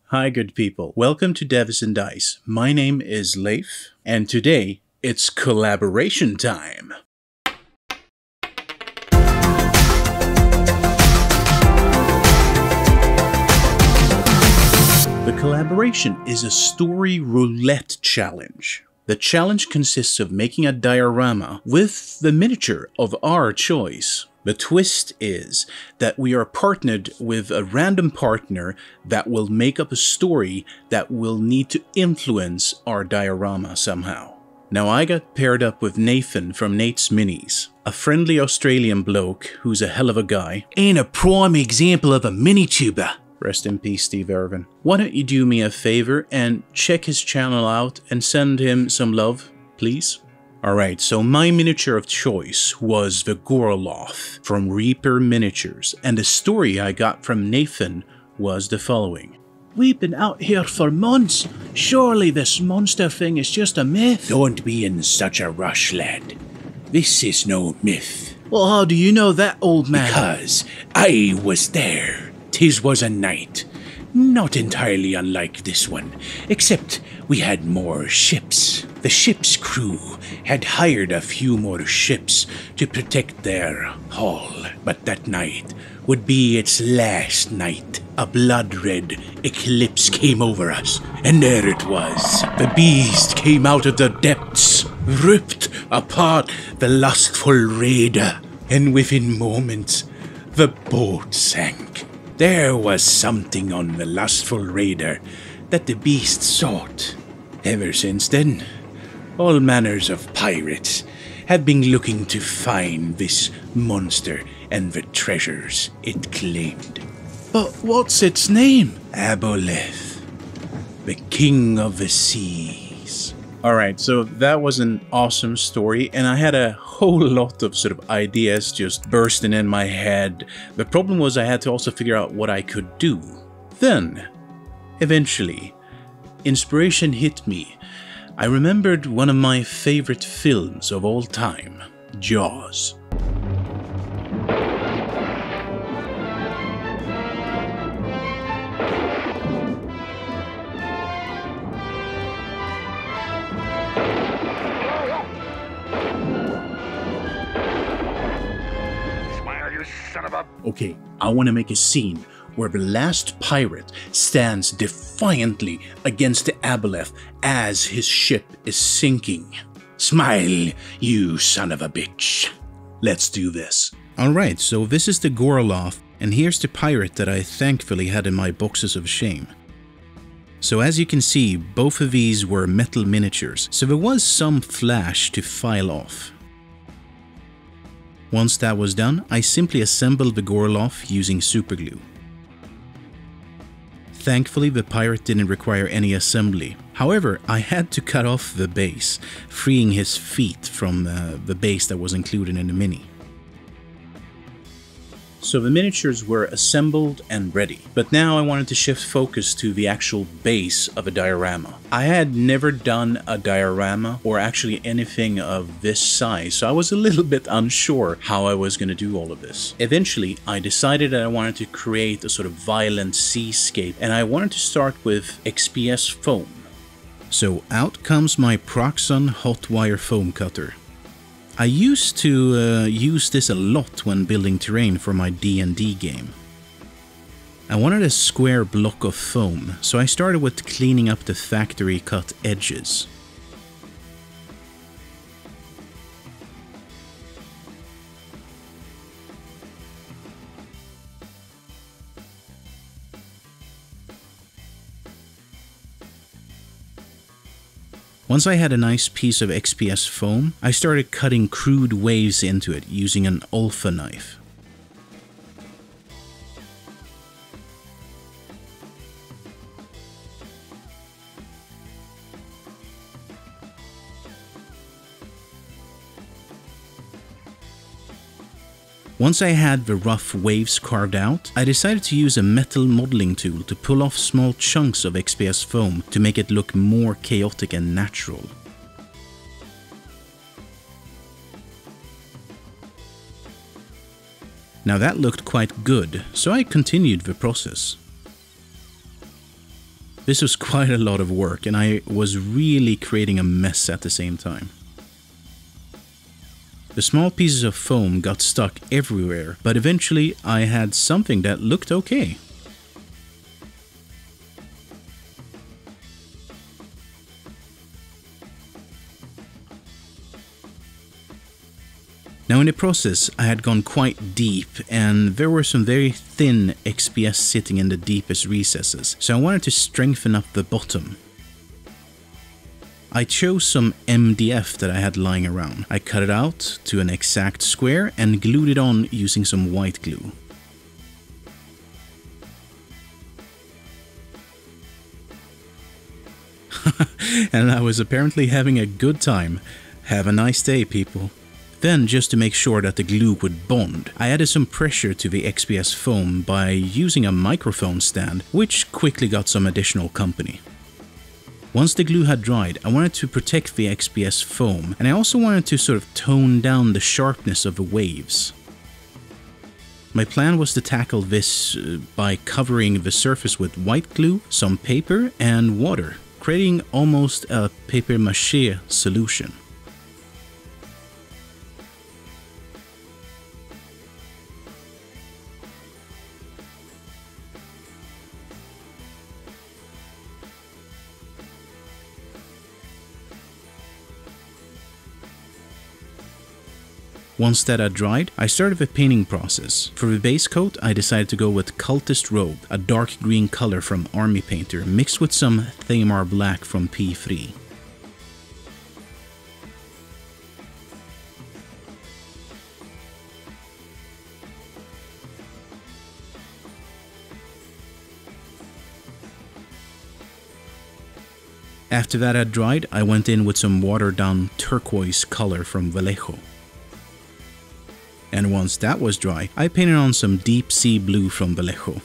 Hi good people, welcome to Devs and Dice. My name is Leif, and today it's collaboration time. The collaboration is a story roulette challenge. The challenge consists of making a diorama with the miniature of our choice. The twist is that we are partnered with a random partner that will make up a story that will need to influence our diorama somehow. Now I got paired up with Nathan from Nate's Minis, a friendly Australian bloke who's a hell of a guy, and a prime example of a mini-tuber. Rest in peace, Steve Irvin. Why don't you do me a favor and check his channel out and send him some love, please? Alright, so my miniature of choice was the Goroloth from Reaper Miniatures, and the story I got from Nathan was the following. We've been out here for months. Surely this monster thing is just a myth. Don't be in such a rush, lad. This is no myth. Well, how do you know that, old man? Because I was there. 'Tis was a night. Not entirely unlike this one, except we had more ships. The ship's crew had hired a few more ships to protect their hull, but that night would be its last night. A blood-red eclipse came over us, and there it was. The beast came out of the depths, ripped apart the lustful raider, and within moments, the boat sank. There was something on the lustful raider that the beast sought. Ever since then, all manners of pirates have been looking to find this monster and the treasures it claimed. But what's its name? Aboleth, the king of the seas. Alright, so that was an awesome story, and I had a whole lot of sort of ideas just bursting in my head. The problem was I had to also figure out what I could do. Then, eventually, inspiration hit me. I remembered one of my favorite films of all time, Jaws. Okay, I want to make a scene where the last pirate stands defiantly against the Aboleth as his ship is sinking. Smile, you son of a bitch. Let's do this. Alright, so this is the Goroloth, and here's the pirate that I thankfully had in my boxes of shame. So as you can see, both of these were metal miniatures, so there was some flash to file off. Once that was done, I simply assembled the Goroloth using superglue. Thankfully, the pirate didn't require any assembly. However, I had to cut off the base, freeing his feet from the base that was included in the mini. So the miniatures were assembled and ready, but now I wanted to shift focus to the actual base of a diorama. I had never done a diorama or actually anything of this size, so I was a little bit unsure how I was going to do all of this. Eventually, I decided that I wanted to create a sort of violent seascape, and I wanted to start with XPS foam. So out comes my Proxxon hot wire foam cutter. I used to use this a lot when building terrain for my D&D game. I wanted a square block of foam, so I started with cleaning up the factory cut edges. Once I had a nice piece of XPS foam, I started cutting crude waves into it using an alpha knife. Once I had the rough waves carved out, I decided to use a metal modeling tool to pull off small chunks of XPS foam to make it look more chaotic and natural. Now that looked quite good, so I continued the process. This was quite a lot of work, and I was really creating a mess at the same time. The small pieces of foam got stuck everywhere, but eventually I had something that looked okay. Now in the process I had gone quite deep, and there were some very thin XPS sitting in the deepest recesses, so I wanted to strengthen up the bottom. I chose some MDF that I had lying around. I cut it out to an exact square and glued it on using some white glue. And I was apparently having a good time. Have a nice day, people. Then, just to make sure that the glue would bond, I added some pressure to the XPS foam by using a microphone stand, which quickly got some additional company. Once the glue had dried, I wanted to protect the XPS foam, and I also wanted to sort of tone down the sharpness of the waves. My plan was to tackle this by covering the surface with white glue, some paper, and water, creating almost a papier-mâché solution. Once that had dried, I started the painting process. For the base coat, I decided to go with Cultist Robe, a dark green color from Army Painter, mixed with some Thamar Black from P3. After that had dried, I went in with some watered down turquoise color from Vallejo. And once that was dry, I painted on some deep sea blue from Vallejo.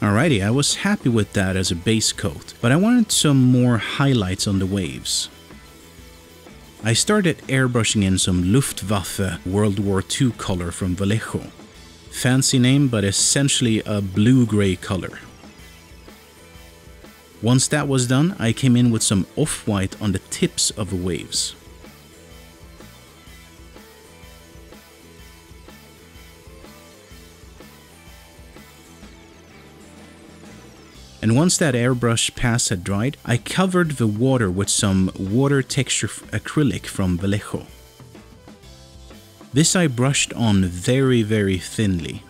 Alrighty, I was happy with that as a base coat, but I wanted some more highlights on the waves. I started airbrushing in some Luftwaffe World War II color from Vallejo. Fancy name, but essentially a blue-gray color. Once that was done, I came in with some off-white on the tips of the waves. And once that airbrush pass had dried, I covered the water with some water texture acrylic from Vallejo. This I brushed on very, very thinly.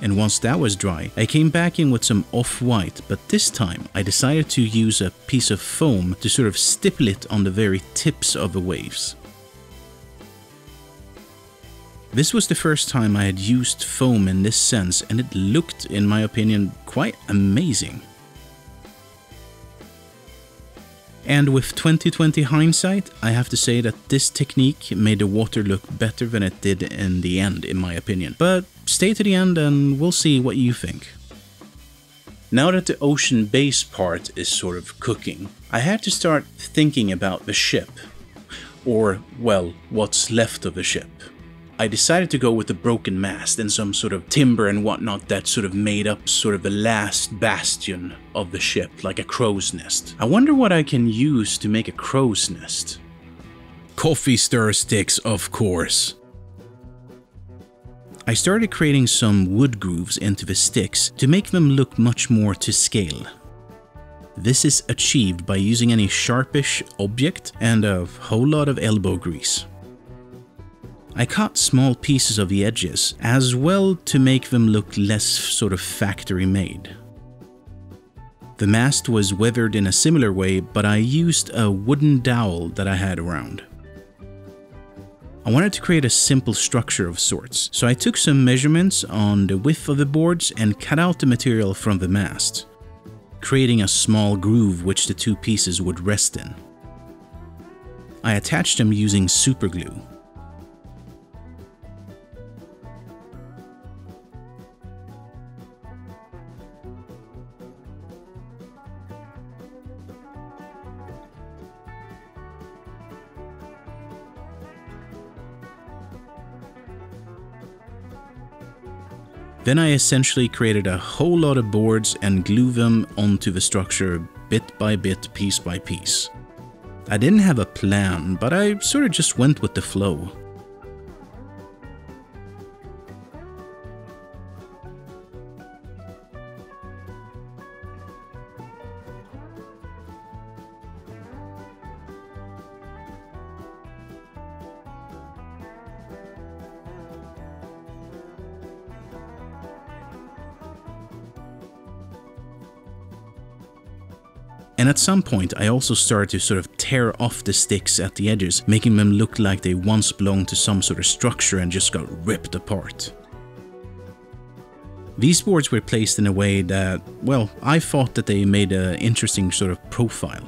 And once that was dry, I came back in with some off-white, but this time I decided to use a piece of foam to sort of stipple it on the very tips of the waves. This was the first time I had used foam in this sense, and it looked, in my opinion, quite amazing. And with 2020 hindsight, I have to say that this technique made the water look better than it did in the end, in my opinion. But stay to the end and we'll see what you think. Now that the ocean base part is sort of cooking, I had to start thinking about the ship. Or, well, what's left of the ship. I decided to go with the broken mast and some sort of timber and whatnot that sort of made up sort of the last bastion of the ship, like a crow's nest. I wonder what I can use to make a crow's nest. Coffee stir sticks, of course. I started creating some wood grooves into the sticks to make them look much more to scale. This is achieved by using any sharpish object and a whole lot of elbow grease. I cut small pieces of the edges as well to make them look less sort of factory made. The mast was weathered in a similar way, but I used a wooden dowel that I had around. I wanted to create a simple structure of sorts, so I took some measurements on the width of the boards and cut out the material from the mast, creating a small groove which the two pieces would rest in. I attached them using superglue. Then I essentially created a whole lot of boards and glued them onto the structure bit by bit, piece by piece. I didn't have a plan, but I sort of just went with the flow. And at some point I also started to sort of tear off the sticks at the edges, making them look like they once belonged to some sort of structure and just got ripped apart. These boards were placed in a way that, well, I thought that they made an interesting sort of profile.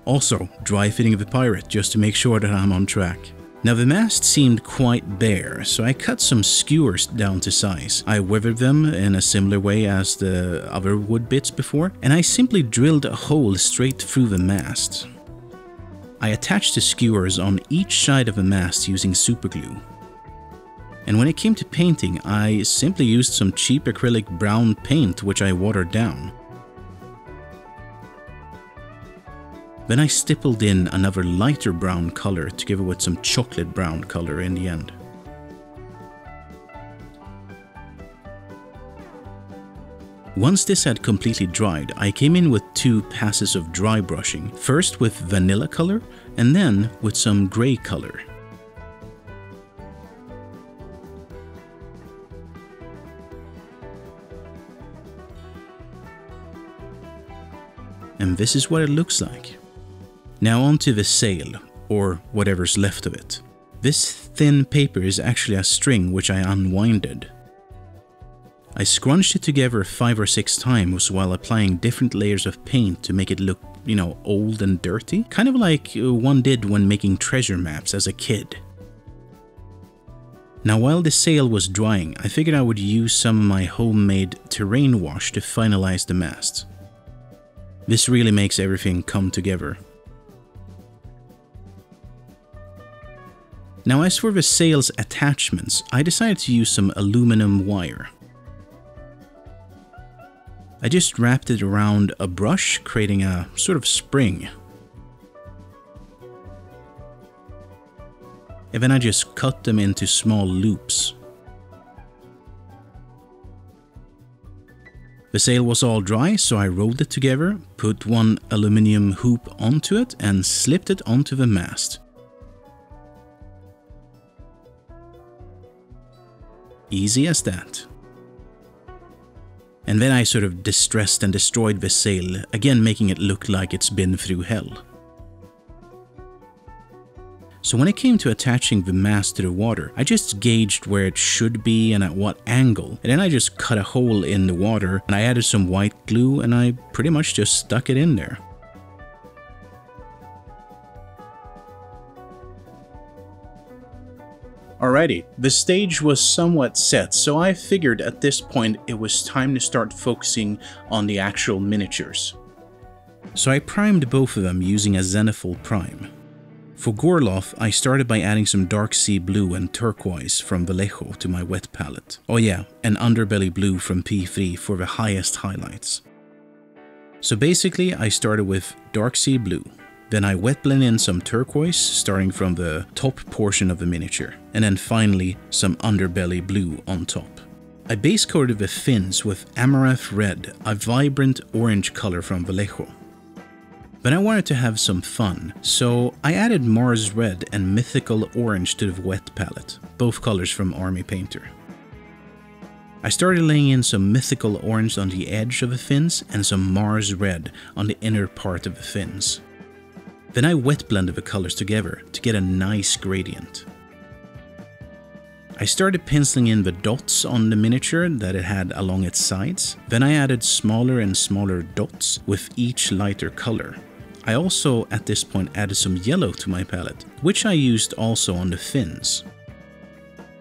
Also, dry fitting the pirate just to make sure that I'm on track. Now the mast seemed quite bare, so I cut some skewers down to size. I weathered them in a similar way as the other wood bits before, and I simply drilled a hole straight through the mast. I attached the skewers on each side of the mast using superglue. And when it came to painting, I simply used some cheap acrylic brown paint which I watered down. Then I stippled in another lighter brown color to give it with some chocolate brown color in the end. Once this had completely dried, I came in with 2 passes of dry brushing, first with vanilla color and then with some gray color. And this is what it looks like. Now onto the sail, or whatever's left of it. This thin paper is actually a string which I unwinded. I scrunched it together 5 or 6 times while applying different layers of paint to make it look, you know, old and dirty. Kind of like one did when making treasure maps as a kid. Now while the sail was drying, I figured I would use some of my homemade terrain wash to finalize the mast. This really makes everything come together. Now as for the sail's attachments, I decided to use some aluminum wire. I just wrapped it around a brush, creating a sort of spring. And then I just cut them into small loops. The sail was all dry, so I rolled it together, put one aluminum hoop onto it and slipped it onto the mast. Easy as that. And then I sort of distressed and destroyed the sail, again making it look like it's been through hell. So when it came to attaching the mast to the water, I just gauged where it should be and at what angle, and then I just cut a hole in the water and I added some white glue and I pretty much just stuck it in there. Alrighty, the stage was somewhat set, so I figured at this point it was time to start focusing on the actual miniatures. So I primed both of them using a zenithal prime. For Goroloth, I started by adding some dark sea blue and turquoise from Vallejo to my wet palette. Oh yeah, and underbelly blue from P3 for the highest highlights. So basically I started with dark sea blue. Then I wet blend in some turquoise, starting from the top portion of the miniature, and then finally some underbelly blue on top. I base coated the fins with Amaranth Red, a vibrant orange color from Vallejo. But I wanted to have some fun, so I added Mars Red and Mythical Orange to the wet palette, both colors from Army Painter. I started laying in some Mythical Orange on the edge of the fins and some Mars Red on the inner part of the fins. Then I wet blended the colors together to get a nice gradient. I started penciling in the dots on the miniature that it had along its sides. Then I added smaller and smaller dots with each lighter color. I also at this point added some yellow to my palette, which I used also on the fins.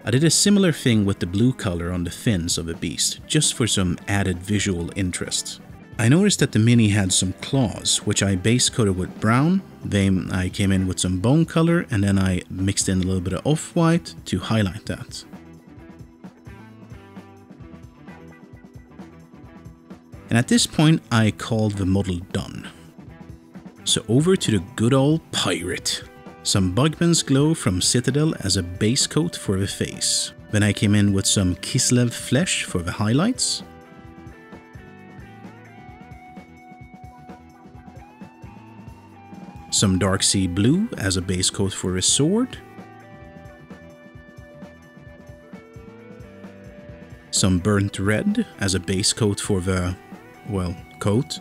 I did a similar thing with the blue color on the fins of the beast, just for some added visual interest. I noticed that the mini had some claws, which I base coated with brown, then I came in with some bone color, and then I mixed in a little bit of off-white to highlight that. And at this point I called the model done. So over to the good old pirate. Some Bugman's Glow from Citadel as a base coat for the face. Then I came in with some Kislev flesh for the highlights. Some Dark Sea Blue as a base coat for his sword. Some Burnt Red as a base coat for the, well, coat.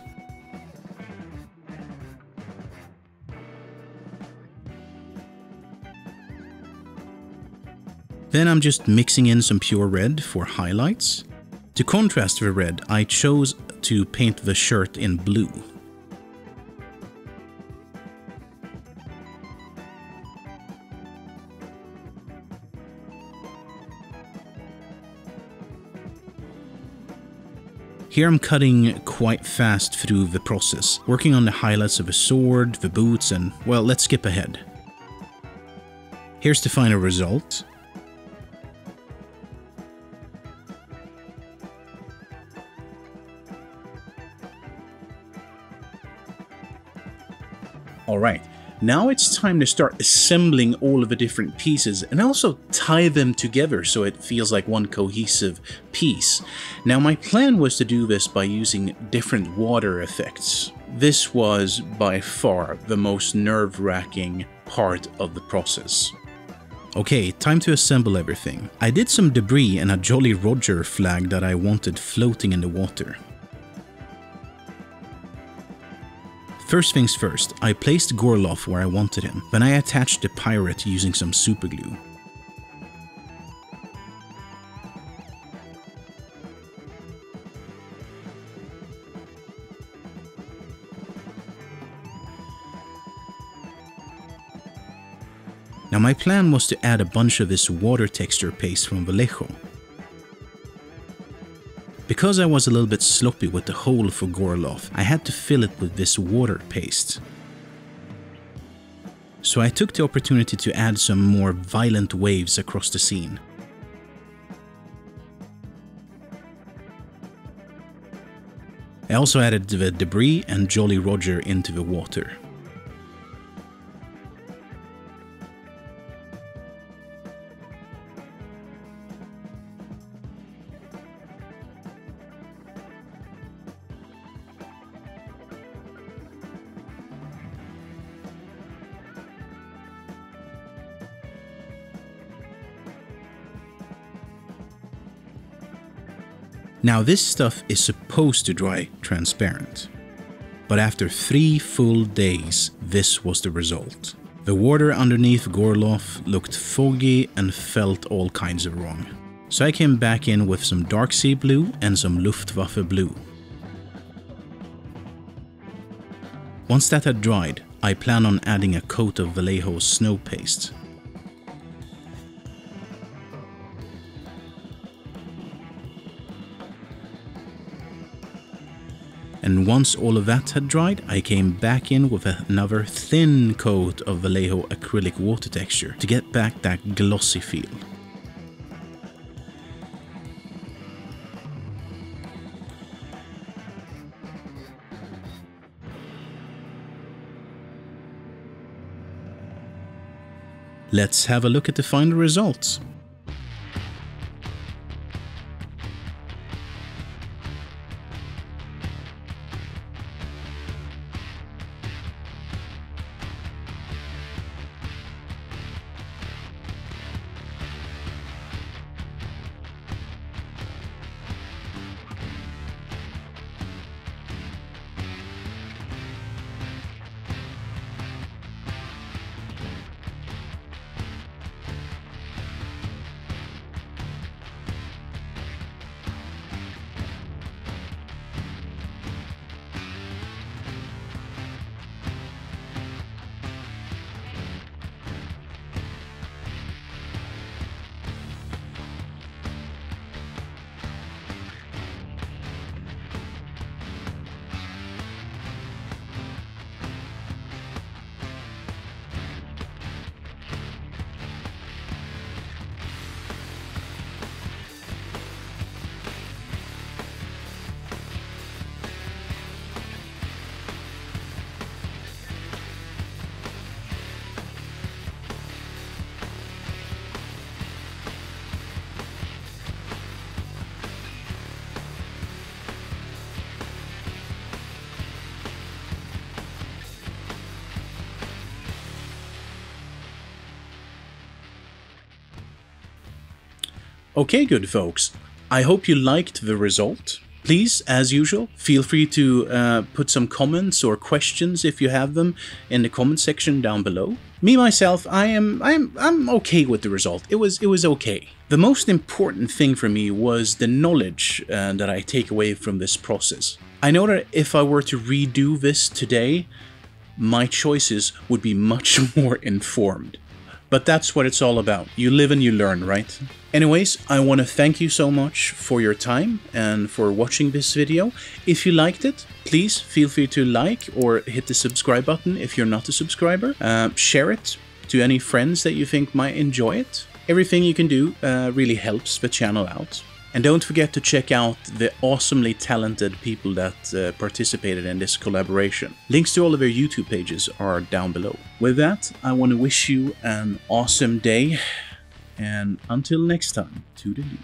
Then I'm just mixing in some pure red for highlights. To contrast the red, I chose to paint the shirt in blue. Here I'm cutting quite fast through the process, working on the highlights of the sword, the boots, and, well, let's skip ahead. Here's the final result. Alright, now it's time to start assembling all of the different pieces and also tie them together so it feels like one cohesive piece. Now my plan was to do this by using different water effects. This was by far the most nerve-wracking part of the process. Okay, time to assemble everything. I did some debris and a Jolly Roger flag that I wanted floating in the water. First things first, I placed Goroloth where I wanted him, then I attached the pirate using some superglue. Now my plan was to add a bunch of this water texture paste from Vallejo. Because I was a little bit sloppy with the hole for Goroloth, I had to fill it with this water paste. So I took the opportunity to add some more violent waves across the scene. I also added the debris and Jolly Roger into the water. Now this stuff is supposed to dry transparent, but after 3 full days, this was the result. The water underneath Goroloth looked foggy and felt all kinds of wrong. So I came back in with some Dark Sea Blue and some Luftwaffe Blue. Once that had dried, I plan on adding a coat of Vallejo's snow paste. And once all of that had dried, I came back in with another thin coat of Vallejo acrylic water texture to get back that glossy feel. Let's have a look at the final results. Okay, good folks. I hope you liked the result. Please, as usual, feel free to put some comments or questions if you have them in the comment section down below. Me myself, I'm okay with the result. It was okay. The most important thing for me was the knowledge that I take away from this process. I know that if I were to redo this today, my choices would be much more informed. But that's what it's all about. You live and you learn, right? Anyways, I want to thank you so much for your time and for watching this video. If you liked it, please feel free to like or hit the subscribe button if you're not a subscriber. Share it to any friends that you think might enjoy it. Everything you can do really helps the channel out. And don't forget to check out the awesomely talented people that participated in this collaboration. Links to all of their YouTube pages are down below. With that, I want to wish you an awesome day. And until next time, toodaloo.